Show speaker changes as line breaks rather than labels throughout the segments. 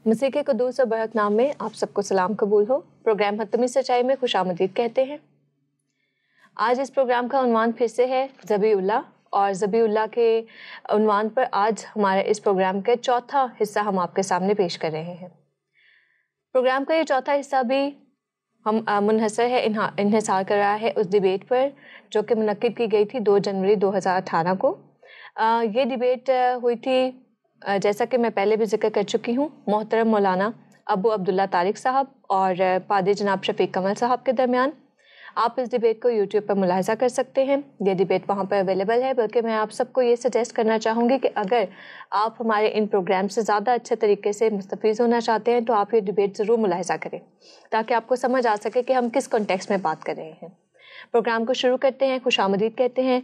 مسیح کے قدوس و برحق نام میں آپ سب کو سلام قبول ہو۔ پروگرام حتمی سچائی میں خوش آمدید کہتے ہیں۔ آج اس پروگرام کا عنوان پھر سے ہے ذبیح اللہ، اور ذبیح اللہ کے عنوان پر آج ہمارے اس پروگرام کا چوتھا حصہ ہم آپ کے سامنے پیش کر رہے ہیں۔ پروگرام کا یہ چوتھا حصہ بھی ہم منحصر ہے انحصار کر رہا ہے اس ڈیبیٹ پر جو کہ منعقد کی گئی تھی 2 جنوری 2018 کو۔ یہ ڈیبیٹ ہوئی تھی جیسا کہ میں پہلے بھی ذکر کر چکی ہوں، محترم مولانا ابو عبداللہ طارق صاحب اور پادری جناب شفیق کمل صاحب کے درمیان۔ آپ اس ڈیبیٹ کو یوٹیوب پر ملاحظہ کر سکتے ہیں، یہ ڈیبیٹ وہاں پر اویلیبل ہے۔ بلکہ میں آپ سب کو یہ سجیسٹ کرنا چاہوں گی کہ اگر آپ ہمارے ان پروگرام سے زیادہ اچھے طریقے سے مستفیض ہونا چاہتے ہیں تو آپ یہ ڈیبیٹ ضرور ملاحظہ کریں تاکہ آپ کو سمجھ آ سکے کہ ہم کس کانٹیکسٹ میں بات کر رہے ہیں۔ پروگرام کو شروع کرتے ہیں، خوش آمدید کہتے ہیں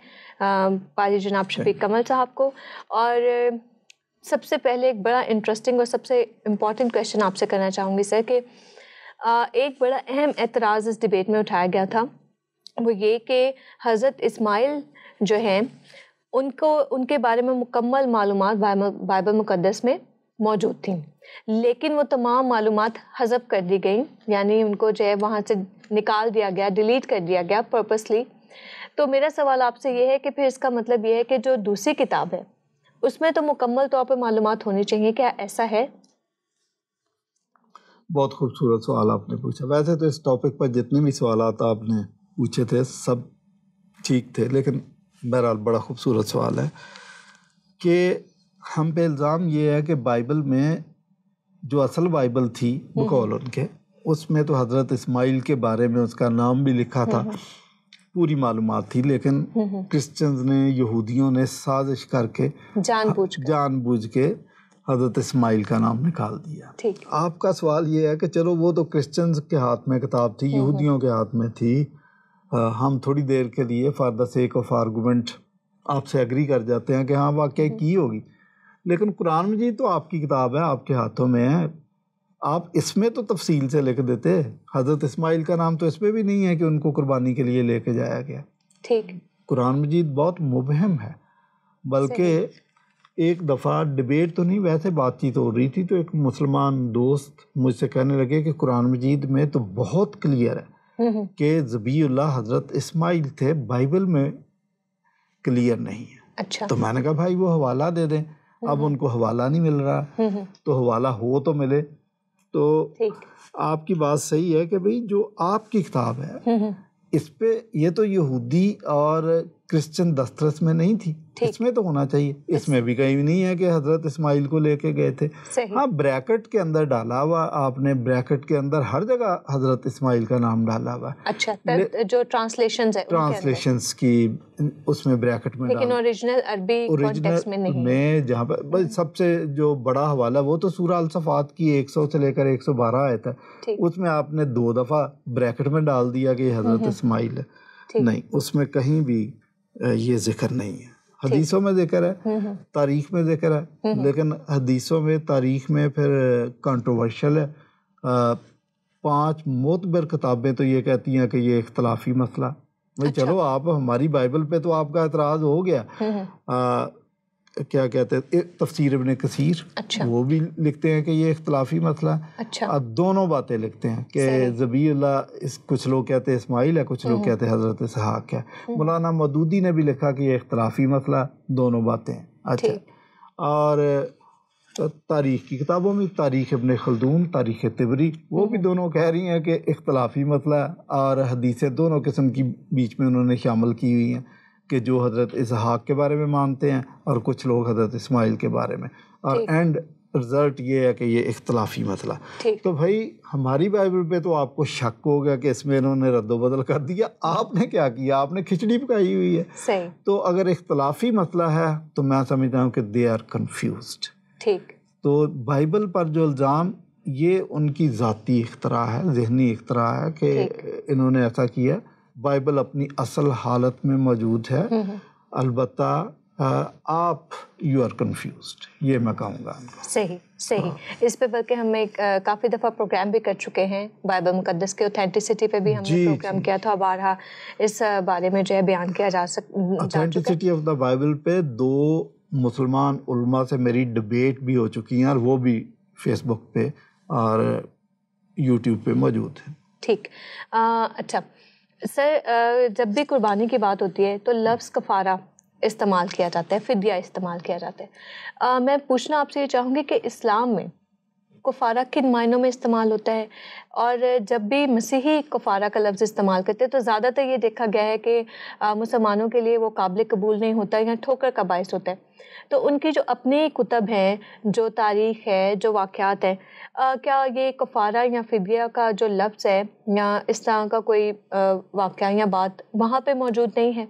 پادری جناب شفیق کمل صاحب کو۔ اور سب سے پہلے ایک بڑا انٹرسٹنگ اور سب سے امپورٹنٹ کویشچن آپ سے کرنا چاہوں گی سر کہ ایک بڑا اہم اعتراض اس ڈیبیٹ میں اٹھایا گیا تھا، وہ یہ کہ حضرت اسماعیل جو ہیں ان کے بارے میں مکمل معلومات بائبل مقدس میں موجود تھیں، لیکن وہ تمام معلومات حذف کر دی گئیں، یعنی ان کو جو ہے وہاں سے نکال دیا گیا، ڈیلیٹ کر دیا گیا پرپسلی۔ تو میرا سوال آپ سے یہ ہے کہ پھر اس کا مطلب یہ ہے کہ جو دوسری کتاب ہے اس میں تو مکمل طور پر معلومات ہونی چاہیے، کیا ایسا ہے؟
بہت خوبصورت سوال آپ نے پوچھا۔ ویسے تو اس ٹاپک پر جتنے بھی سوالات آپ نے پوچھے تھے سب ٹھیک تھے، لیکن بہرحال بڑا خوبصورت سوال ہے کہ ہم پہ الزام یہ ہے کہ بائبل میں جو اصل بائبل تھی بقول ان کے، اس میں تو حضرت اسماعیل کے بارے میں اس کا نام بھی لکھا تھا، پوری معلومات تھی، لیکن کرسچنز نے، یہودیوں نے سازش کر کے جان بوجھ کے حضرت اسماعیل کا نام نکال دیا۔ آپ کا سوال یہ ہے کہ چلو وہ تو کرسچنز کے ہاتھ میں کتاب تھی، یہودیوں کے ہاتھ میں تھی، ہم تھوڑی دیر کے لیے for the sake of argument آپ سے ایگری کر جاتے ہیں کہ ہاں واقعی کی ہوگی، لیکن قرآن مجید تو آپ کی کتاب ہے، آپ کے ہاتھوں میں ہے، آپ اس میں تو تفصیل سے لکھ دیتے۔ حضرت اسماعیل کا نام تو اس میں بھی نہیں ہے کہ ان کو قربانی کے لیے لے کے جایا گیا۔
ٹھیک،
قرآن مجید بہت مبہم ہے۔ بلکہ ایک دفعہ ڈیبیٹ تو نہیں، ویسے بات چیت ہو رہی تھی تو ایک مسلمان دوست مجھ سے کہنے لگے کہ قرآن مجید میں تو بہت کلیئر ہے کہ ذبیح اللہ حضرت اسماعیل تھے، بائبل میں کلیئر نہیں ہے۔
اچھا،
تو میں نے کہا بھائی وہ حوالہ دے دیں، اب ان کو حوالہ نہیں مل رہا، تو حوالہ ہو تو ملے۔ تو آپ کی بات صحیح ہے کہ بھئی جو آپ کی کتاب ہے اس پہ یہ تو یہودی اور کرسچن دسترس میں نہیں تھی، اس میں تو ہونا چاہیے، اس میں بھی کہیں نہیں ہے کہ حضرت اسماعیل کو لے کے گئے تھے۔ ہاں بریکٹ کے اندر ڈالا ہوا آپ نے، بریکٹ کے اندر ہر جگہ حضرت اسماعیل کا نام ڈالا ہوا ہے۔
اچھا، جو ٹرانسلیشنز ہیں
ٹرانسلیشنز کی اس میں بریکٹ میں،
لیکن اوریجنل عربی کانٹیکسٹ میں نہیں
میں جہاں پہ سب سے جو بڑا حوالہ وہ تو سورہ الصفات کی 100 سے لے کر 112 آیت ہے، اس میں آپ نے 2 دفعہ بریکٹ میں ڈال دیا کہ یہ حضرت اسماعیل ہے، نہیں اس میں کہیں بھی یہ ذکر نہیں ہے۔ حدیثوں میں ذکر ہے، تاریخ میں ذکر ہے، لیکن حدیثوں میں، تاریخ میں پھر کنٹروورشل ہے۔ 5 معتبر کتابیں تو یہ کہتی ہیں کہ یہ اختلافی مسئلہ، بھئی چلو آپ ہماری بائبل پہ تو آپ کا اعتراض ہو گیا، کیا کہتے ہیں تفسیر ابن کثیر، وہ بھی لکھتے ہیں کہ یہ اختلافی مسئلہ ہے، دونوں باتیں لکھتے ہیں کہ ذبیح اللہ، کچھ لوگ کہتے ہیں اسماعیل ہے، کچھ لوگ کہتے ہیں حضرت اسحاق ہے۔ مولانا مودودی نے بھی لکھا کہ یہ اختلافی مسئلہ ہے، دونوں باتیں ہیں۔ اچھا، اور تاریخ کی کتابوں میں تاریخ ابن خلدون، تاریخ طبری، وہ بھی دونوں کہہ رہی ہیں کہ اختلافی مسئلہ ہے، اور حدیثیں دونوں قسم کی بیچ میں انہوں نے شامل کی ہوئی ہیں کہ جو حضرت اسحاق کے بارے میں مانتے ہیں اور کچھ لوگ حضرت اسماعیل کے بارے میں، اور اینڈ رزلٹ یہ ہے کہ یہ اختلافی مسئلہ۔ تو بھائی ہماری بائبل پہ تو آپ کو شک ہو گیا کہ اس میں انہوں نے رد و بدل کر دیا، آپ نے کیا کیا؟ آپ نے کھچڑی پکائی ہوئی ہے۔ تو اگر اختلافی مسئلہ ہے تو میں سمجھتا ہوں کہ دے آر کنفیوزڈ۔ تو بائبل پر جو الزام، یہ ان کی ذاتی اختراع ہے، ذہنی اختراع ہے کہ انہوں نے ایسا کیا۔ بائبل اپنی اصل حالت میں موجود ہے، البتہ آپ یو آر کنفیوزڈ، یہ میں کہوں گا۔
صحیح، اس پہ بلکہ ہم ایک کافی دفعہ پروگرام بھی کر چکے ہیں، بائبل مقدس کے اوتھینٹسٹی پہ بھی ہم نے پروگرام کیا تھا، بارہا اس بارے میں جو ہے بیان کیا جا
اوتھینٹسٹی آف دا بائبل پہ 2 مسلمان علماء سے میری ڈبیٹ بھی ہو چکی ہیں، اور وہ بھی فیس بک پہ اور یوٹیوب پہ موجود ہیں.
ٹھیک. اچھا سر، جب بھی قربانی کی بات ہوتی ہے تو لفظ کفارہ استعمال کیا جاتا ہے، فدیہ استعمال کیا جاتا ہے. میں پوچھنا آپ سے یہ چاہوں گی کہ اسلام میں کفارہ کن معنوں میں استعمال ہوتا ہے، اور جب بھی مسیحی کفارہ کا لفظ استعمال کرتے ہیں تو زیادہ تر یہ دیکھا گیا ہے کہ مسلمانوں کے لیے وہ قابل قبول نہیں ہوتا یا ٹھوکر کا باعث ہوتا ہے. تو ان کی جو اپنی کتب ہیں، جو تاریخ ہے، جو واقعات ہیں، کیا یہ کفارہ یا فدیہ کا جو لفظ ہے یا اس طرح کا کوئی واقعہ یا بات وہاں پہ موجود نہیں ہے؟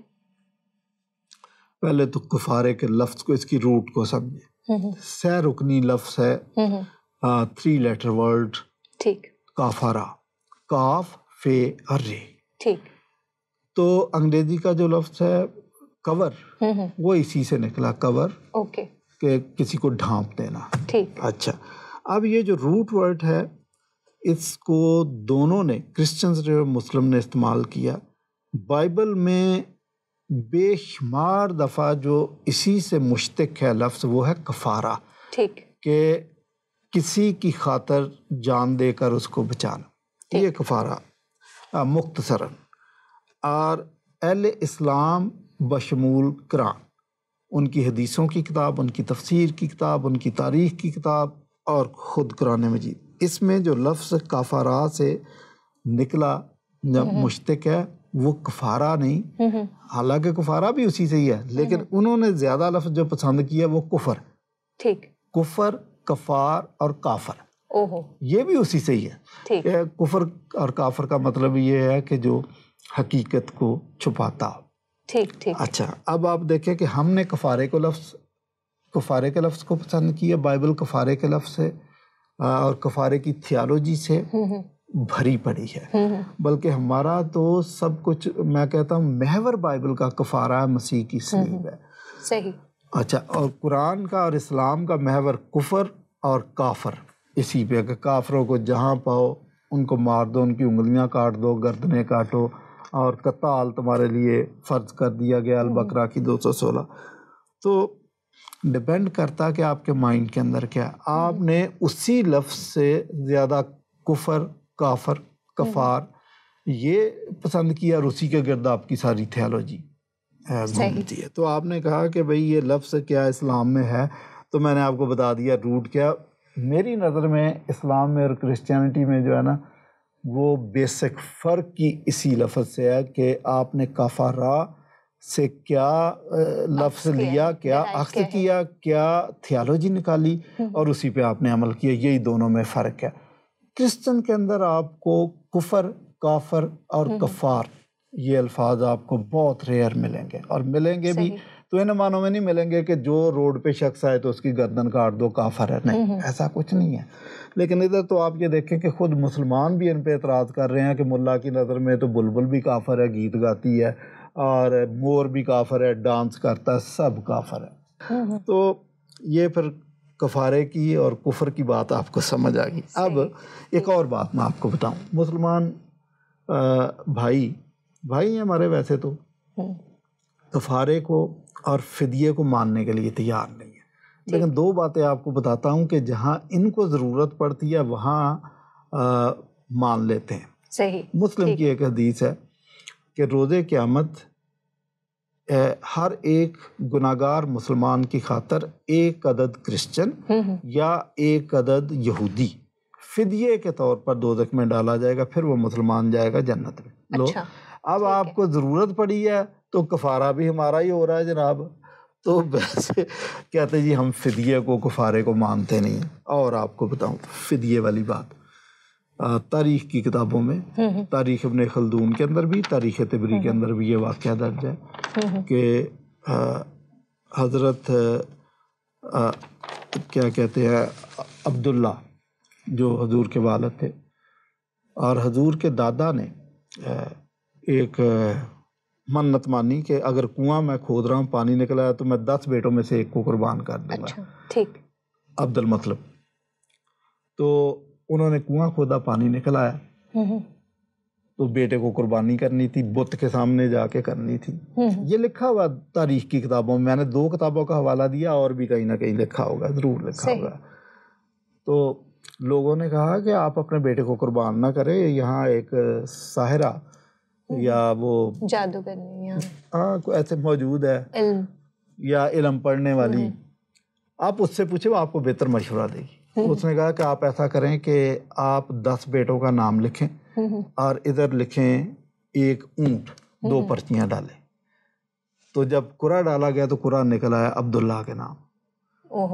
پہلے تو کفارے کے لفظ کو، اس کی روٹ کو سمجھے. سہ رکنی لفظ ہے، 3 لیٹر ورڈ.
ٹھیک.
کافارہ، کاف فے اور رے.
ٹھیک.
تو انگریزی کا جو لفظ ہے کور، وہ اسی سے نکلا، کور.
اوکے.
کہ کسی کو ڈھانپ دینا.
ٹھیک.
اچھا، اب یہ جو روٹ ورڈ ہے اس کو دونوں نے، کرسچنز اور مسلم نے استعمال کیا. بائبل میں بے شمار دفعہ جو اسی سے مشتق ہے لفظ، وہ ہے کفارہ.
ٹھیک.
کہ کسی کی خاطر جان دے کر اس کو بچانا، یہ کفارہ مختصراً. اور اہل اسلام بشمول قرآن، ان کی حدیثوں کی کتاب، ان کی تفسیر کی کتاب، ان کی تاریخ کی کتاب اور خود قرآن مجید، اس میں جو لفظ کفارہ سے نکلا جب مشتق ہے وہ کفارہ نہیں، حالانکہ کفارہ بھی اسی سے ہی ہے، لیکن انہوں نے زیادہ لفظ جو پسند کیا وہ کفر.
ٹھیک.
کفر، کفار اور کافر،
اوہو،
یہ بھی اسی سے ہی ہے. کفر اور کافر کا مطلب یہ ہے کہ جو حقیقت کو چھپاتا ہو.
ٹھیک ٹھیک.
اچھا، اب آپ دیکھیں کہ ہم نے کفارے کے لفظ کو پسند کیا. بائبل کفارے کے لفظ سے اور کفارے کی تھیالوجی سے بھری پڑی ہے، بلکہ ہمارا تو سب کچھ، میں کہتا ہوں محور بائبل کا کفارہ ہے، مسیح کی صلیب ہے.
صحیح.
اچھا، اور قرآن کا اور اسلام کا محور کفر اور کافر اسی پہ، کہ کافروں کو جہاں پاؤ ان کو مار دو، ان کی انگلیاں کاٹ دو، گردنیں کاٹو، اور قتال تمہارے لیے فرض کر دیا گیا، البقرہ کی 216. تو ڈپینڈ کرتا کہ آپ کے مائنڈ کے اندر کیا. آپ نے اسی لفظ سے زیادہ کفر، کافر، کفار یہ پسند کیا، اور اسی کے گرد آپ کی ساری تھیالوجی گھومتی ہے. تو آپ نے کہا کہ بھئی یہ لفظ کیا اسلام میں ہے، تو میں نے آپ کو بتا دیا روٹ کیا. میری نظر میں اسلام میں اور کرسچینٹی میں جو ہے نا، وہ بیسک فرق کی اسی لفظ سے ہے کہ آپ نے کفارہ سے کیا لفظ لیا، کیا اخذ کیا، کیا تھیالوجی نکالی، اور اسی پہ آپ نے عمل کیا. یہی دونوں میں فرق ہے. کرسچن کے اندر آپ کو کفر، کافر اور کفار یہ الفاظ آپ کو بہت ریئر ملیں گے، اور ملیں گے بھی تو ان معنوں میں نہیں ملیں گے کہ جو روڈ پہ شخص آئے تو اس کی گردن کاٹ دو، کافر ہے. نہیں، ایسا کچھ نہیں ہے. لیکن ادھر تو آپ یہ دیکھیں کہ خود مسلمان بھی ان پہ اعتراض کر رہے ہیں کہ ملا کی نظر میں تو بلبل بھی کافر ہے، گیت گاتی ہے، اور مور بھی کافر ہے، ڈانس کرتا ہے، سب کافر ہے. تو یہ پھر کفارے کی اور کفر کی بات آپ کو سمجھ آ گئی. اب ایک اور بات میں آپ کو بتاؤں. مسلمان بھائی ہیں ہمارے، ویسے تو کفارے کو اور فدیے کو ماننے کے لیے تیار نہیں ہے. لیکن 2 باتیں آپ کو بتاتا ہوں کہ جہاں ان کو ضرورت پڑتی ہے وہاں مان لیتے ہیں.
صحیح.
مسلم کی ایک حدیث ہے کہ روز قیامت ہر ایک گناہگار مسلمان کی خاطر 1 عدد کرسچن یا 1 عدد یہودی فدیے کے طور پر دوزخ میں ڈالا جائے گا، پھر وہ مسلمان جائے گا جنت میں. لو، اب آپ کو ضرورت پڑی ہے تو کفارہ بھی ہمارا ہی ہو رہا ہے جناب. تو ویسے کہتے جی ہم فدیے کو، کفارے کو مانتے نہیں ہیں. اور آپ کو بتاؤں فدیے والی بات، تاریخ کی کتابوں میں، تاریخ ابن خلدون کے اندر بھی، تاریخ طبری کے اندر بھی یہ واقعہ درج ہے کہ حضرت کیا کہتے ہیں عبداللہ جو حضور کے والد تھے، اور حضور کے دادا نے ایک منت مانی کہ اگر کنواں میں کھود رہا ہوں پانی نکلا ہے تو میں 10 بیٹوں میں سے 1 کو قربان کر دوں گا.
ٹھیک.
عبد المطلب. تو انہوں نے کنواں کھودا، پانی نکل آیا، تو بیٹے کو قربانی کرنی تھی، بت کے سامنے جا کے کرنی تھی. یہ لکھا ہوا تاریخ کی کتابوں میں نے 2 کتابوں کا حوالہ دیا، اور بھی کہیں نہ کہیں لکھا ہوگا، ضرور لکھا ہوگا. تو لوگوں نے کہا کہ آپ اپنے بیٹے کو قربان نہ کریں، یہاں ایک ساحرہ یا وہ
جادوگر
ایسے موجود ہے یا علم پڑھنے والی، آپ اس سے پوچھیں، وہ آپ کو بہتر مشورہ دے گی۔ اس نے کہا کہ آپ ایسا کریں کہ آپ 10 بیٹوں کا نام لکھیں اور ادھر لکھیں ایک اونٹ، 2 پرچیاں ڈالیں۔ تو جب قرعہ ڈالا گیا تو قرعہ نکل آیا عبداللہ کے نام،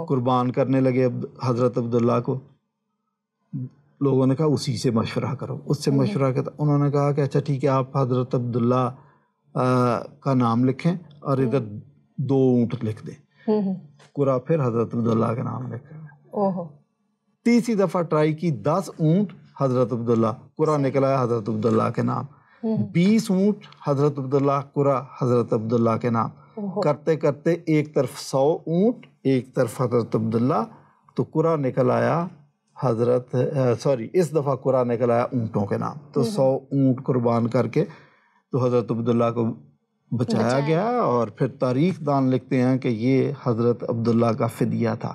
قربان کرنے لگے حضرت عبداللہ کو۔ لوگوں نے کہا اسی سے مشورہ کرو، اس سے مشورہ کرتا، انہوں نے کہا کہ اچھا ٹھیک ہے، آپ حضرت عبداللہ کا نام لکھیں اور ادھر 2 اونٹ لکھ دیں۔ قرعہ پھر حضرت عبداللہ کے نام لکھا۔ تیسری دفعہ ٹرائی کی، 10 اونٹ حضرت عبداللہ، قرعہ نکل آیا حضرت عبداللہ کے نام۔ 20 اونٹ حضرت عبداللہ، قرعہ حضرت عبداللہ کے نام۔ کرتے کرتے ایک طرف 100 اونٹ، ایک طرف حضرت عبداللہ، تو قرعہ نکل آیا حضرت اس دفعہ قرعہ نکل آیا اونٹوں کے نام۔ تو 100 اونٹ قربان کر کے تو حضرت عبداللہ کو بچایا گیا، اور پھر تاریخ دان لکھتے ہیں کہ یہ حضرت عبداللہ کا فدیہ تھا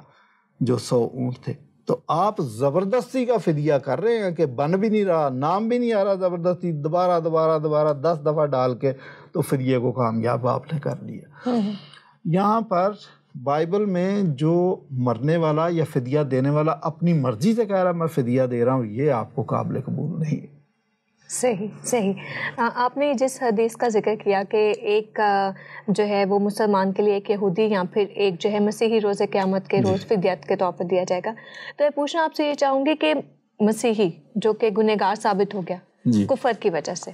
جو 100 اونٹ تھے۔ تو آپ زبردستی کا فدیہ کر رہے ہیں کہ بن بھی نہیں رہا، نام بھی نہیں آ رہا، زبردستی دوبارہ 10 دفعہ ڈال کے تو فدیے کو کامیاب آپ نے کر لیا۔ یہاں پر بائبل میں جو مرنے والا یا فدیہ دینے والا اپنی مرضی سے کہہ رہا میں فدیہ دے رہا ہوں، یہ آپ کو قابل قبول نہیں ہے۔
صحیح۔ آپ نے جس حدیث کا ذکر کیا کہ ایک جو ہے وہ مسلمان کے لیے ایک یہودی یا پھر ایک جو ہے مسیحی روز قیامت کے روز فدیت کے طور پر دیا جائے گا، تو میں پوچھنا آپ سے یہ چاہوں گی کہ مسیحی جو کہ گنہگار ثابت ہو گیا کفر کی وجہ سے،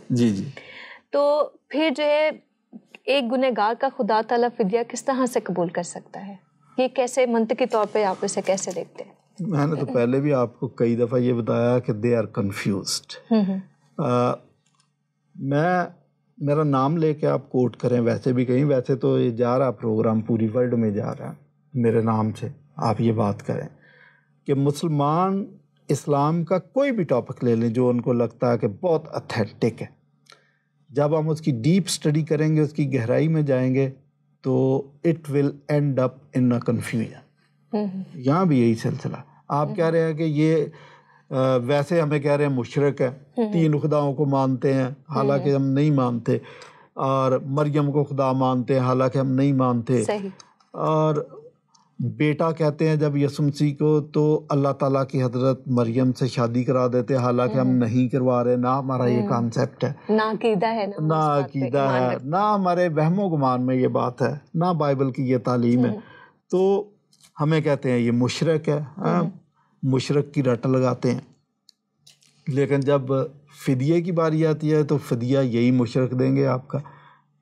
تو پھر جو ہے ایک گنہگار کا خدا تعالیٰ فدیہ کس طرح سے قبول کر سکتا ہے؟ یہ کیسے منطقی طور پہ آپ اسے کیسے دیکھتے ہیں؟
میں نے تو پہلے بھی آپ کو کئی دفعہ یہ بتایا کہ دے آر کنفیوزڈ۔ میرا نام لے کے آپ کوٹ کریں، ویسے بھی کہیں، ویسے تو یہ جا رہا پروگرام پوری ورلڈ میں جا رہا ہے، میرے نام سے آپ یہ بات کریں کہ مسلمان اسلام کا کوئی بھی ٹاپک لے لیں جو ان کو لگتا ہے کہ بہت اتھینٹک ہے، جب ہم اس کی ڈیپ سٹڈی کریں گے، اس کی گہرائی میں جائیں گے، تو it will end up in a confusion. یہاں بھی یہی سلسلہ، آپ کہہ رہے ہیں کہ یہ ویسے ہمیں کہہ رہے ہیں مشرک ہے، 3 خداؤں کو مانتے ہیں حالانکہ ہم نہیں مانتے، اور مریم کو خدا مانتے ہیں حالانکہ ہم نہیں مانتے، اور بیٹا کہتے ہیں جب یسوع مسیح کو تو اللہ تعالیٰ کی حضرت مریم سے شادی کرا دیتے حالانکہ ہم نہیں کروا رہے، نہ ہمارا یہ کانسیپٹ ہے،
نہ عقیدہ ہے،
نہ ہمارے وہم و گمان میں یہ بات ہے، نہ بائبل کی یہ تعلیم ہے، تو ہمیں کہتے ہیں یہ مشرک ہے، مشرک کی رٹ لگاتے ہیں۔ لیکن جب فدیے کی باری آتی ہے تو فدیہ یہی مشرک دیں گے آپ کا،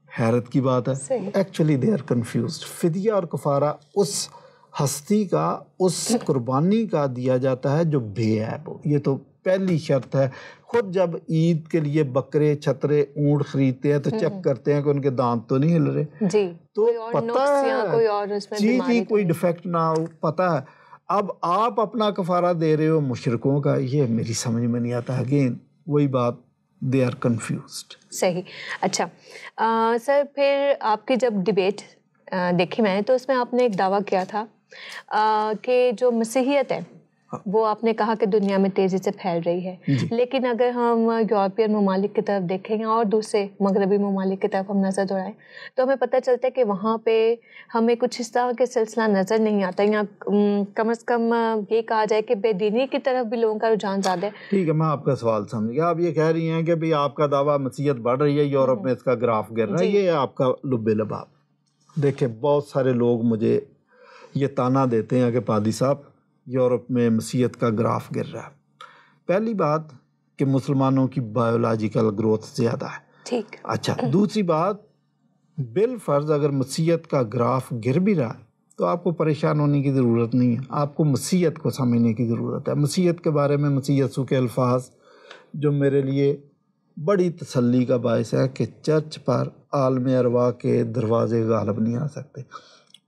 حیرت کی بات ہے۔ Actually they are confused. فدیہ اور کفارہ اس ہستی کا، اس قربانی کا دیا جاتا ہے جو بے عیب ہو، یہ تو پہلی شرط ہے۔ خود جب عید کے لیے بکرے، چھترے، اونٹ خریدتے ہیں تو چیک کرتے ہیں کہ ان کے دانت تو نہیں ہل رہے، تو پتہ ہے کوئی ڈیفیکٹ نہ ہو، پتہ ہے۔ اب آپ اپنا کفارہ دے رہے ہو مشرکوں کا، یہ میری سمجھ میں نہیں آتا۔ اگین وہی بات، دے آر کنفیوزڈ۔
صحیح۔ اچھا سر، پھر آپ کی جب ڈیبیٹ دیکھی میں نے تو اس میں آپ نے ایک دعویٰ کیا تھا کہ جو مسیحیت ہے وہ آپ نے کہا کہ دنیا میں تیزی سے پھیل رہی ہے، لیکن اگر ہم یورپین ممالک کی طرف دیکھیں یا اور دوسرے مغربی ممالک کی طرف ہم نظر دوڑائیں تو ہمیں پتہ چلتا ہے کہ وہاں پہ ہمیں کچھ اس طرح کے سلسلہ نظر نہیں آتا، یا کم از کم یہ کہا جائے کہ بے دینی کی طرف بھی لوگوں کا رجحان زیادہ ہے۔
ٹھیک ہے، میں آپ کا سوال سمجھ گیا۔ آپ یہ کہہ رہی ہیں کہ بھئی آپ کا دعویٰ مسیحیت بڑھ رہی ہے، یورپ میں اس کا گراف گر رہا ہے، یہ آپ کا لب لباب۔ دیکھیں بہت سارے لوگ مجھے یہ تانا دیتے ہیں کہ پادری صاحب یورپ میں مسیحیت کا گراف گر رہا ہے۔ پہلی بات کہ مسلمانوں کی بایولوجیکل گروتھ زیادہ ہے،
ٹھیک۔
اچھا، دوسری بات بالفرض اگر مسیحیت کا گراف گر بھی رہا ہے تو آپ کو پریشان ہونے کی ضرورت نہیں ہے، آپ کو مسیحیت کو سمجھنے کی ضرورت ہے۔ مسیحیت کے بارے میں مسیح یسوع کے الفاظ جو میرے لیے بڑی تسلی کا باعث ہے کہ چرچ پر عالم ارواح کے دروازے غالب نہیں آ سکتے،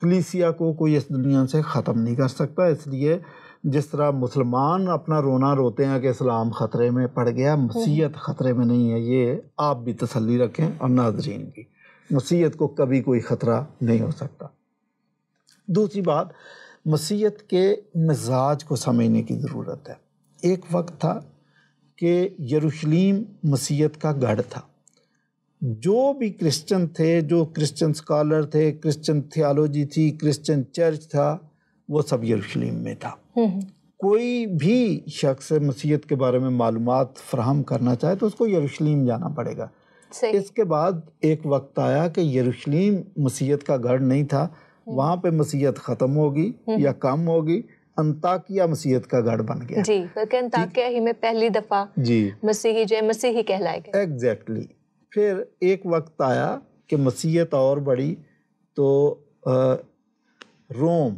کلیسیا کو کوئی اس دنیا سے ختم نہیں کر سکتا۔ اس لیے جس طرح مسلمان اپنا رونا روتے ہیں کہ اسلام خطرے میں پڑ گیا، مسیحیت خطرے میں نہیں ہے، یہ آپ بھی تسلی رکھیں اور ناظرین بھی، مسیحیت کو کبھی کوئی خطرہ نہیں ہو سکتا۔ دوسری بات، مسیحیت کے مزاج کو سمجھنے کی ضرورت ہے۔ ایک وقت تھا کہ یروشلم مسیحیت کا گڑھ تھا، جو بھی کرسچن تھے، جو کرسچن سکالر تھے، کرسچن تھیالوجی تھی، کرسچن چرچ تھا، وہ سب یروشلم میں تھا۔ کوئی بھی شخص مسیحیت کے بارے میں معلومات فراہم کرنا چاہے تو اس کو یروشلم جانا پڑے گا۔ اس کے بعد ایک وقت آیا کہ یروشلم مسیحیت کا گڑھ نہیں تھا، وہاں پہ مسیحیت ختم ہوگی یا کم ہوگی، انطاکیہ مسیحیت کا گڑھ بن گیا۔
جی، بلکہ انطاکیہ ہی میں پہلی دفعہ مسیحی جو ہے مسیحی کہلائے گئے۔
ایگزیکٹلی۔ پھر ایک وقت آیا کہ مسیحیت اور بڑھی تو روم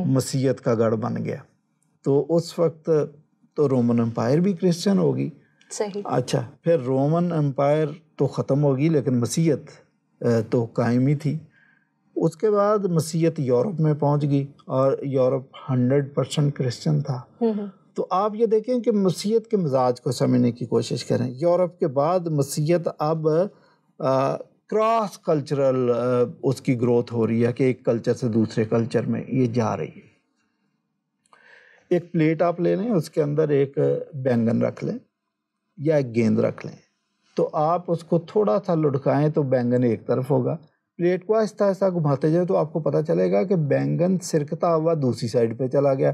مسیحیت کا گڑھ بن گیا، تو اس وقت تو رومن امپائر بھی کرسچن ہوگی۔
صحیح۔ اچھا،
پھر رومن امپائر تو ختم ہوگی لیکن مسیحیت تو قائم ہی تھی۔ اس کے بعد مسیحیت یورپ میں پہنچ گئی اور یورپ 100% کرسچن تھا۔ تو آپ یہ دیکھیں کہ مسیحیت کے مزاج کو سمجھنے کی کوشش کریں۔ یورپ کے بعد مسیحیت اب کراس کلچرل اس کی گروتھ ہو رہی ہے کہ ایک کلچر سے دوسرے کلچر میں یہ جا رہی ہے۔ ایک پلیٹ آپ لے لیں، اس کے اندر ایک بینگن رکھ لیں یا ایک گیند رکھ لیں، تو آپ اس کو تھوڑا سا لڑکائیں تو بینگن ایک طرف ہوگا، پلیٹ کو آہستہ آہستہ گھماتے جائیں تو آپ کو پتہ چلے گا کہ بینگن سرکتا ہوا دوسری سائڈ پہ چلا گیا،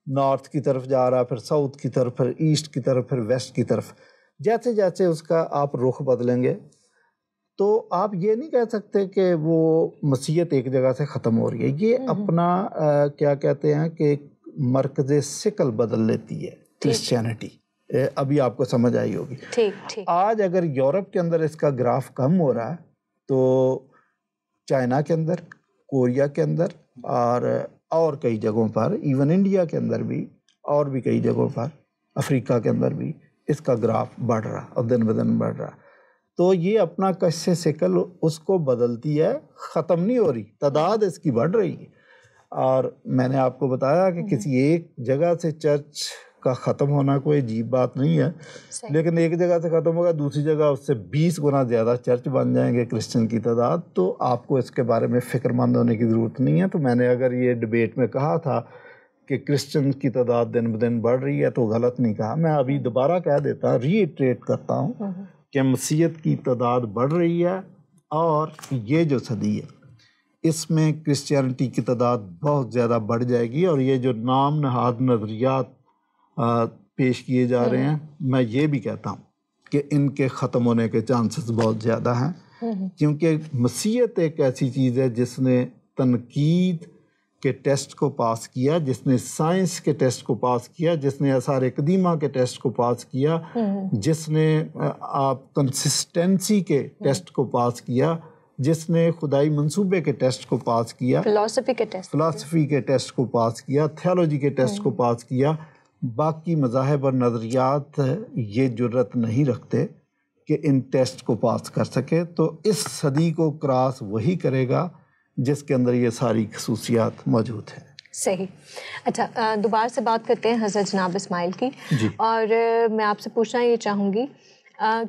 نارتھ کی طرف جا رہا، پھر ساؤتھ کی طرف، پھر ایسٹ کی طرف، پھر ویسٹ کی طرف۔ جیسے جیسے اس کا آپ رخ بدلیں گے تو آپ یہ نہیں کہہ سکتے کہ وہ مسیحیت ایک جگہ سے ختم ہو رہی ہے، یہ اپنا کیا کہتے ہیں کہ مرکز سکل بدل لیتی ہے کرسچینٹی۔ ابھی آپ کو سمجھ آئی ہوگی۔ آج اگر یورپ کے اندر اس کا گراف کم ہو رہا ہے تو چائنا کے اندر، کوریا کے اندر اور کئی جگہوں پر، ایون انڈیا کے اندر بھی اور بھی کئی جگہوں پر، افریقہ کے اندر بھی اس کا گراف بڑھ رہا اور دن بدن بڑھ رہا۔ تو یہ اپنا کش سکل اس کو بدلتی ہے، ختم نہیں ہو رہی، تعداد اس کی بڑھ رہی ہے۔ اور میں نے آپ کو بتایا کہ کسی ایک جگہ سے چرچ کا ختم ہونا کوئی عجیب بات نہیں ہے، لیکن ایک جگہ سے ختم ہوگا دوسری جگہ اس سے 20 گنا زیادہ چرچ بن جائیں گے کرسچن کی تعداد، تو آپ کو اس کے بارے میں فکر مند ہونے کی ضرورت نہیں ہے۔ تو میں نے اگر یہ ڈیبیٹ میں کہا تھا کہ کرسچن کی تعداد دن بدن بڑھ رہی ہے تو غلط نہیں کہا، میں ابھی دوبارہ کہہ دیتا، ری ایٹریٹ کرتا ہوں کہ مسیحیت کی تعداد بڑھ رہی ہے، اور یہ جو صدی ہے اس میں کرسچینٹی کی تعداد بہت زیادہ بڑھ جائے گی، اور یہ جو نام نہاد نظریات پیش کیے جا رہے ہیں، میں یہ بھی کہتا ہوں کہ ان کے ختم ہونے کے چانسز بہت زیادہ ہیں، کیونکہ مسیحیت ایک ایسی چیز ہے جس نے تنقید کے ٹیسٹ کو پاس کیا، جس نے سائنس کے ٹیسٹ کو پاس کیا، جس نے آثار قدیمہ کے ٹیسٹ کو پاس کیا، جس نے آپ کنسسٹنسی کے ٹیسٹ کو پاس کیا، جس نے خدائی منصوبے کے ٹیسٹ کو پاس کیا، فلسفی کے ٹیسٹ کو پاس کیا، تھیولوجی کے ٹیسٹ کو پاس کیا۔ باقی مذاہب اور نظریات یہ جرت نہیں رکھتے کہ ان ٹیسٹ کو پاس کر سکے، تو اس صدی کو کراس وہی کرے گا جس کے اندر یہ ساری خصوصیات موجود ہیں۔
صحیح۔ اچھا، دوبارہ سے بات کرتے ہیں حضرت جناب اسماعیل کی، اور میں آپ سے پوچھنا یہ چاہوں گی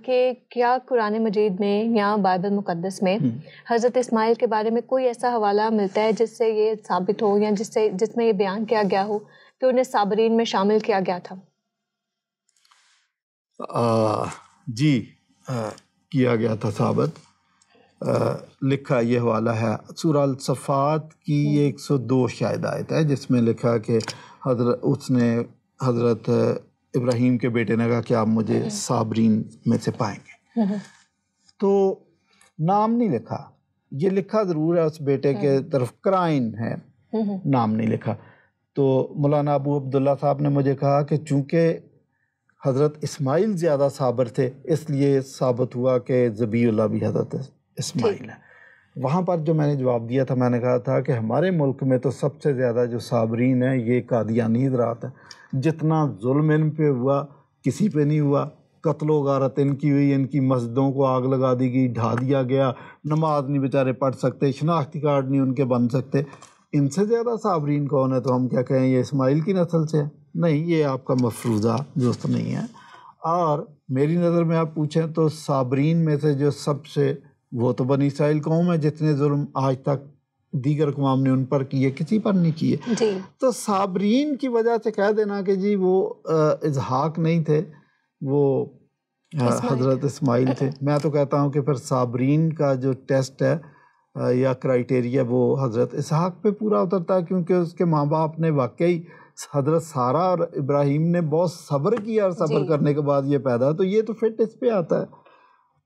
کہ کیا قرآن مجید میں یا بائبل مقدس میں حضرت اسماعیل کے بارے میں کوئی ایسا حوالہ ملتا ہے جس سے یہ ثابت ہو، یا جس میں یہ بیان کیا گیا ہو کہ انہیں صابرین میں شامل کیا گیا تھا؟
جی، کیا گیا تھا ثابت۔ لکھا یہ حوالہ ہے سورہ الصفات کی 102 شاید آیت ہے، جس میں لکھا کہ اس نے حضرت ابراہیم کے بیٹے نے کہا کہ آپ مجھے صابرین میں سے پائیں گے، تو نام نہیں لکھا، یہ لکھا ضرور ہے اس بیٹے کے طرف قرائن ہے، نام نہیں لکھا۔ تو مولانا ابو عبداللہ صاحب نے مجھے کہا کہ چونکہ حضرت اسماعیل زیادہ صابر تھے اس لیے ثابت ہوا کہ ذبیح اللہ بھی حضرت اسماعیل ہے۔ وہاں پر جو میں نے جواب دیا تھا، میں نے کہا تھا کہ ہمارے ملک میں تو سب سے زیادہ جو صابرین ہیں یہ قادیانی حضرات ہیں، جتنا ظلم ان پہ ہوا کسی پہ نہیں ہوا، قتل و غارت ان کی ہوئی، ان کی مسجدوں کو آگ لگا دی گئی، ڈھا دیا گیا، نماز نہیں بیچارے پڑھ سکتے، شناختی کارڈ نہیں ان کے بن سکتے، ان سے زیادہ صابرین کون ہے؟ تو ہم کیا کہیں یہ اسماعیل کی نسل سے ہے؟ نہیں، یہ آپ کا مفروضہ درست نہیں ہے۔ اور میری نظر میں آپ پوچھیں تو صابرین میں سے جو سب سے، وہ تو بنی اسرائیل قوم ہے جس نے ظلم آج تک دیگر اقوام نے ان پر کیے, کسی پر نہیں کیے. تو صابرین کی وجہ سے کہہ دینا کہ جی وہ اسحاق نہیں تھے, وہ حضرت اسماعیل تھے. میں تو کہتا ہوں کہ پھر صابرین کا جو ٹیسٹ ہے یا کرائٹیریا وہ حضرت اسحاق پہ پورا اترتا ہے, کیونکہ اس کے ماں باپ نے واقعی حضرت سارہ اور ابراہیم نے بہت صبر کیا, اور صبر کرنے کے بعد یہ پیدا, تو یہ تو فٹ اس پہ آتا ہے.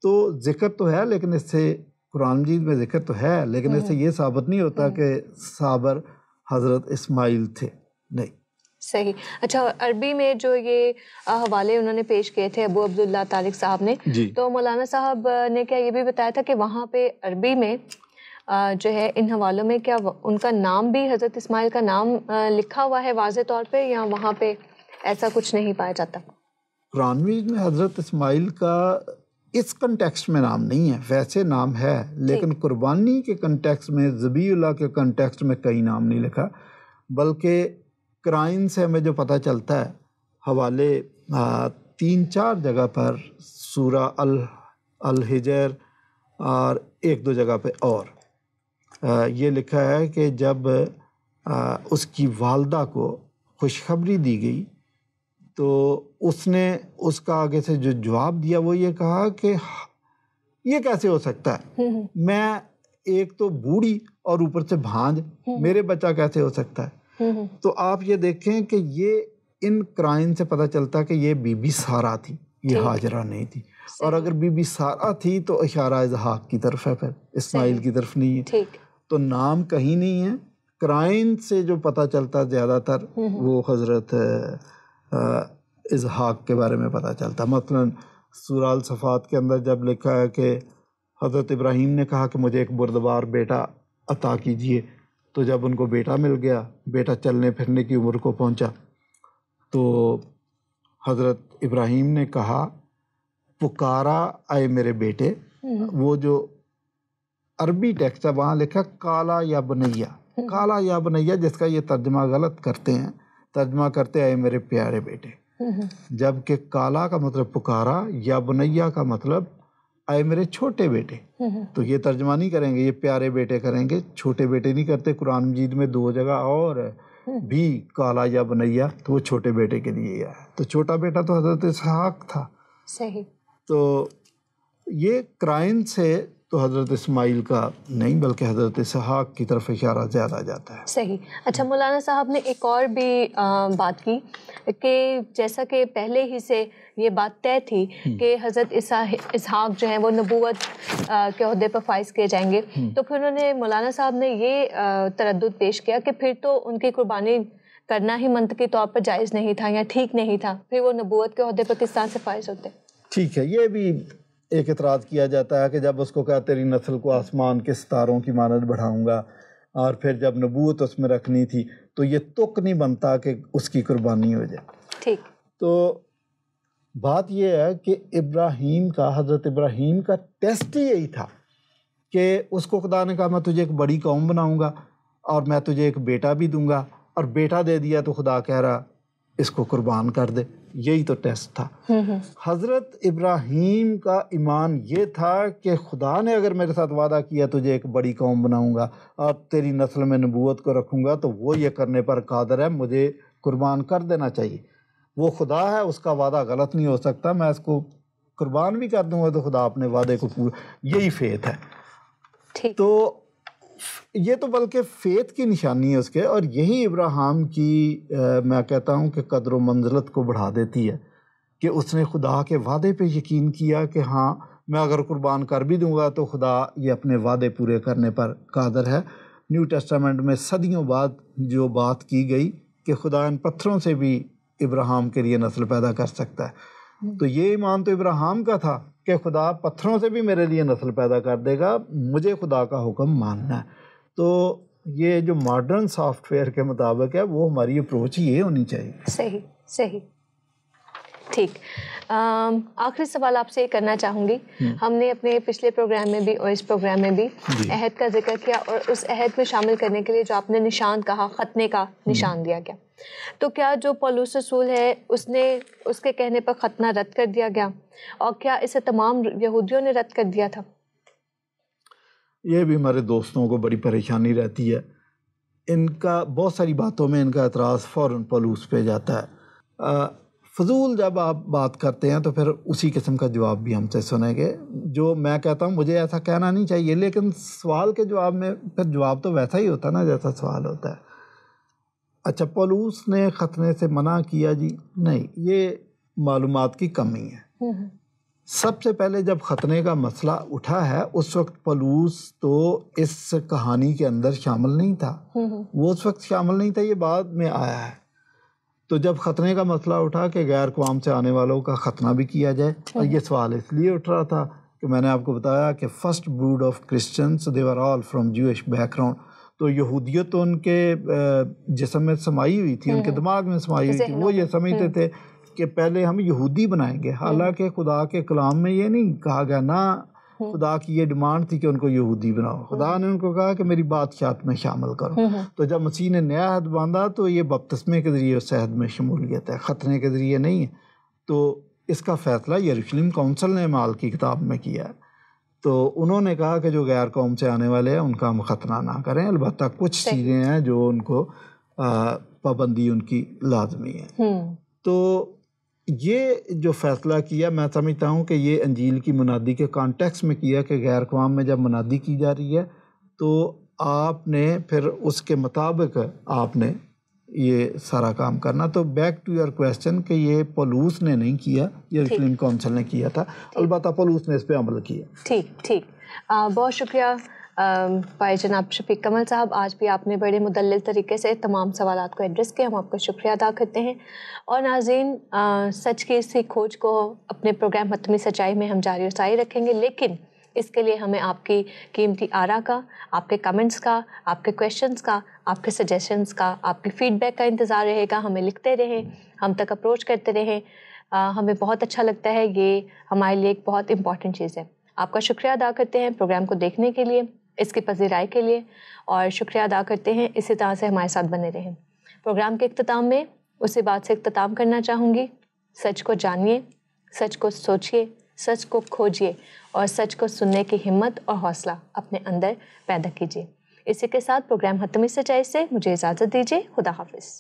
تو ذکر تو ہے, لیکن اس سے قرآن مجید میں ذکر تو ہے, لیکن اس سے یہ ثابت نہیں ہوتا کہ صابر حضرت اسماعیل تھے, نہیں.
صحیح. اچھا, عربی میں جو یہ حوالے انہوں نے پیش کیے تھے ابو عبداللہ طارق صاحب نے, تو مولانا صاحب نے کیا یہ بھی بتایا تھا کہ وہاں پہ عربی میں جو ہے ان حوالوں میں کیا ان کا نام بھی حضرت اسماعیل کا نام لکھا ہوا ہے واضح طور پہ, یا وہاں پہ ایسا کچھ نہیں پایا جاتا؟
قرآن مجید میں حضرت اسماعیل کا اس کنٹیکسٹ میں نام نہیں ہے, ویسے نام ہے, لیکن قربانی کے کنٹیکسٹ میں, ذبیح اللہ کے کنٹیکسٹ میں کئی نام نہیں لکھا, بلکہ قرائن سے ہمیں جو پتہ چلتا ہے, حوالے 3-4 جگہ پر سورہ الحجر اور 1-2 جگہ پہ اور یہ لکھا ہے کہ جب اس کی والدہ کو خوشخبری دی گئی تو اس نے اس کا آگے سے جو جواب دیا وہ یہ کہا کہ یہ کیسے ہو سکتا ہے, میں ایک تو بوڑھی اور اوپر سے بھانج, میرے بچہ کیسے ہو سکتا ہے. تو آپ یہ دیکھیں کہ یہ ان قرائن سے پتہ چلتا کہ یہ بی بی سارہ تھی, یہ ہاجرہ نہیں تھی, اور اگر بی بی سارہ تھی تو اشارہ اسحاق کی طرف ہے, پھر اسماعیل کی طرف نہیں ہے. تو نام کہیں نہیں ہے, قرائن سے جو پتہ چلتا زیادہ تر وہ حضرت اسحاق کے بارے میں پتہ چلتا. مثلا سورہ الصفات کے اندر جب لکھا ہے کہ حضرت ابراہیم نے کہا کہ مجھے ایک بردبار بیٹا عطا کیجئے, تو جب ان کو بیٹا مل گیا, بیٹا چلنے پھرنے کی عمر کو پہنچا, تو حضرت ابراہیم نے کہا پکارا اے میرے بیٹے. وہ جو عربی ٹیکسٹ ہے وہاں لکھا کالا یا بنیا, کالا یا بنیا, جس کا یہ ترجمہ غلط کرتے ہیں, ترجمہ کرتے اے میرے پیارے بیٹے, جبکہ کالا کا مطلب پکارا, یا بنیا کا مطلب اے میرے چھوٹے بیٹے. تو یہ ترجمہ نہیں کریں گے, یہ پیارے بیٹے کریں گے, چھوٹے بیٹے نہیں کرتے. قرآن مجید میں 2 جگہ اور بھی کالا یا بنیا, تو وہ چھوٹے بیٹے کے لیے ہے. تو چھوٹا بیٹا تو حضرت اسحاق تھا.
صحیح.
تو یہ قرائن سے تو حضرت اسماعیل کا نہیں, بلکہ حضرت اسحاق کی طرف اشارہ زیادہ جاتا ہے.
صحیح. اچھا, مولانا صاحب نے ایک اور بھی بات کی کہ جیسا کہ پہلے ہی سے یہ بات طے تھی کہ حضرت اسحاق جو ہیں وہ نبوت کے عہدے پر فائز کیے جائیں گے, تو پھر انہوں نے مولانا صاحب نے یہ تردد پیش کیا کہ پھر تو ان کی قربانی کرنا ہی منطقی طور پر جائز نہیں تھا یا ٹھیک نہیں تھا, پھر وہ نبوت کے عہدے پر کس طرح سے فائز ہوتے؟
ٹھیک ہے, یہ بھی ایک اعتراض کیا جاتا ہے کہ جب اس کو کہا تیری نسل کو آسمان کے ستاروں کی مانند بڑھاؤں گا, اور پھر جب نبوت اس میں رکھنی تھی تو یہ تک نہیں بنتا کہ اس کی قربانی ہو جائے.
ٹھیک.
تو بات یہ ہے کہ حضرت ابراہیم کا ٹیسٹ ہی یہی تھا کہ اس کو خدا نے کہا میں تجھے ایک بڑی قوم بناؤں گا اور میں تجھے ایک بیٹا بھی دوں گا, اور بیٹا دے دیا تو خدا کہہ رہا اس کو قربان کر دے. یہی تو ٹیسٹ تھا. حضرت ابراہیم کا ایمان یہ تھا کہ خدا نے اگر میرے ساتھ وعدہ کیا تجھے ایک بڑی قوم بناؤں گا اور تیری نسل میں نبوت کو رکھوں گا, تو وہ یہ کرنے پر قادر ہے, مجھے قربان کر دینا چاہیے. وہ خدا ہے, اس کا وعدہ غلط نہیں ہو سکتا, میں اس کو قربان بھی کر دوں گا تو خدا اپنے وعدے کو پورا. یہی فیتھ ہے. تو یہ تو بلکہ فیتھ کی نشانی ہے اس کے, اور یہی ابراہیم کی میں کہتا ہوں کہ قدر و منزلت کو بڑھا دیتی ہے کہ اس نے خدا کے وعدے پہ یقین کیا کہ ہاں میں اگر قربان کر بھی دوں گا تو خدا یہ اپنے وعدے پورے کرنے پر قادر ہے. نیو ٹیسٹامنٹ میں صدیوں بعد جو بات کی گئی کہ خدا ان پتھروں سے بھی ابراہیم کے لیے نسل پیدا کر سکتا ہے, تو یہ ایمان تو ابراہیم کا تھا کہ خدا پتھروں سے بھی میرے لیے نسل پیدا کر دے گا, مجھے خدا کا حکم ماننا ہے. تو یہ جو ماڈرن سافٹ ویئر کے مطابق ہے وہ ہماری اپروچ یہ ہونی چاہیے.
صحیح صحیح. ٹھیک. آخری سوال آپ سے یہ کرنا چاہوں گی, ہم نے اپنے پچھلے پروگرام میں بھی اور اس پروگرام میں بھی عہد کا ذکر کیا, اور اس عہد میں شامل کرنے کے لیے جو آپ نے نشان کہا, ختنے کا نشان دیا گیا, تو کیا جو پولس رسول ہے اس کے کہنے پر ختنہ رد کر دیا گیا, اور کیا اسے تمام یہودیوں نے رد کر دیا تھا؟
یہ بھی ہمارے دوستوں کو بڑی پریشانی رہتی ہے. ان کا بہت ساری باتوں میں ان کا اعتراض فوراً پولوس پہ جاتا ہے. فضول جب آپ بات کرتے ہیں تو پھر اسی قسم کا جواب بھی ہم سے سنیں گے. جو میں کہتا ہوں مجھے ایسا کہنا نہیں چاہیے، لیکن سوال کے جواب میں پھر جواب تو ویسا ہی ہوتا ہے نا جیسا سوال ہوتا ہے. اچھا، پولوس نے ختنے سے منع کیا جی؟ نہیں، یہ معلومات کی کمی ہے. سب سے پہلے جب ختنے کا مسئلہ اٹھا ہے اس وقت پولوس تو اس کہانی کے اندر شامل نہیں تھا. وہ اس وقت شامل نہیں تھا، یہ بعد میں آیا ہے. تو جب ختنے کا مسئلہ اٹھا کہ غیر اقوام سے آنے والوں کا ختنہ بھی کیا جائے، اور یہ سوال اس لیے اٹھ رہا تھا کہ میں نے آپ کو بتایا کہ first brood of Christians they were all from Jewish background. تو یہودیت تو ان کے جسم میں سمائی ہوئی تھی، ان کے دماغ میں سمائی ہوئی تھی. وہ یہ سمجھتے تھے کہ پہلے ہم یہودی بنائیں گے، حالانکہ خدا کے کلام میں یہ نہیں کہا گیا، نہ خدا کی یہ ڈیمانڈ تھی کہ ان کو یہودی بناؤ. خدا نے ان کو کہا کہ میری بادشاہت میں شامل کرو. تو جب مسیح نے نیا عہد باندھا تو یہ بپتسمے کے ذریعے اس عہد میں شمولیت ہے، ختنے کے ذریعے نہیں ہے. تو اس کا فیصلہ یروشلم کونسل نے مال کی کتاب میں کیا ہے. تو انہوں نے کہا کہ جو غیر قوم سے آنے والے ہیں ان کا ہم ختنہ نہ کریں، البتہ کچھ چیزیں ہیں جو ان کو پابندی ان کی لازمی ہے. تو یہ جو فیصلہ کیا، میں سمجھتا ہوں کہ یہ انجیل کی منادی کے کانٹیکس میں کیا کہ غیر اقوام میں جب منادی کی جا رہی ہے تو آپ نے پھر اس کے مطابق آپ نے یہ سارا کام کرنا. تو بیک ٹو یور کویسچن کہ یہ پولوس نے نہیں کیا، یہ یروشلم کونسل نے کیا تھا، البتہ پولوس نے اس پہ عمل کیا.
ٹھیک. بہت شکریہ بھائی جناب شفیق کمل صاحب. آج بھی آپ نے بڑے مدلل طریقے سے تمام سوالات کو ایڈریس کیا، ہم آپ کا شکریہ ادا کرتے ہیں. اور ناظرین، سچ کی اسی کھوج کو اپنے پروگرام حتمی سچائی میں ہم جاری و ساری رکھیں گے، لیکن اس کے لیے ہمیں آپ کی قیمتی آراء کا، آپ کے کمنٹس کا، آپ کے کویشچنس کا، آپ کے سجیشنس کا، آپ کے فیڈ بیک کا انتظار رہے گا. ہمیں لکھتے رہیں، ہم تک اپروچ کرتے رہیں. ہمیں بہت اچھا لگتا ہے، یہ ہمارے لیے ایک بہت امپورٹنٹ چیز ہے. آپ کا شکریہ ادا کرتے ہیں پروگرام کو دیکھنے کے لیے، اس کی پذیرائی کے لیے، اور شکریہ ادا کرتے ہیں اسی طرح سے ہمارے ساتھ بنے رہیں. پروگرام کے اختتام میں اسی بات سے اختتام کرنا چاہوں گی: سچ کو جانیے، سچ کو سوچیے، سچ کو کھوجیے، اور سچ کو سننے کی ہمت اور حوصلہ اپنے اندر پیدا کیجیے. اسی کے ساتھ پروگرام حتمی سچائی سے مجھے اجازت دیجیے. خدا حافظ.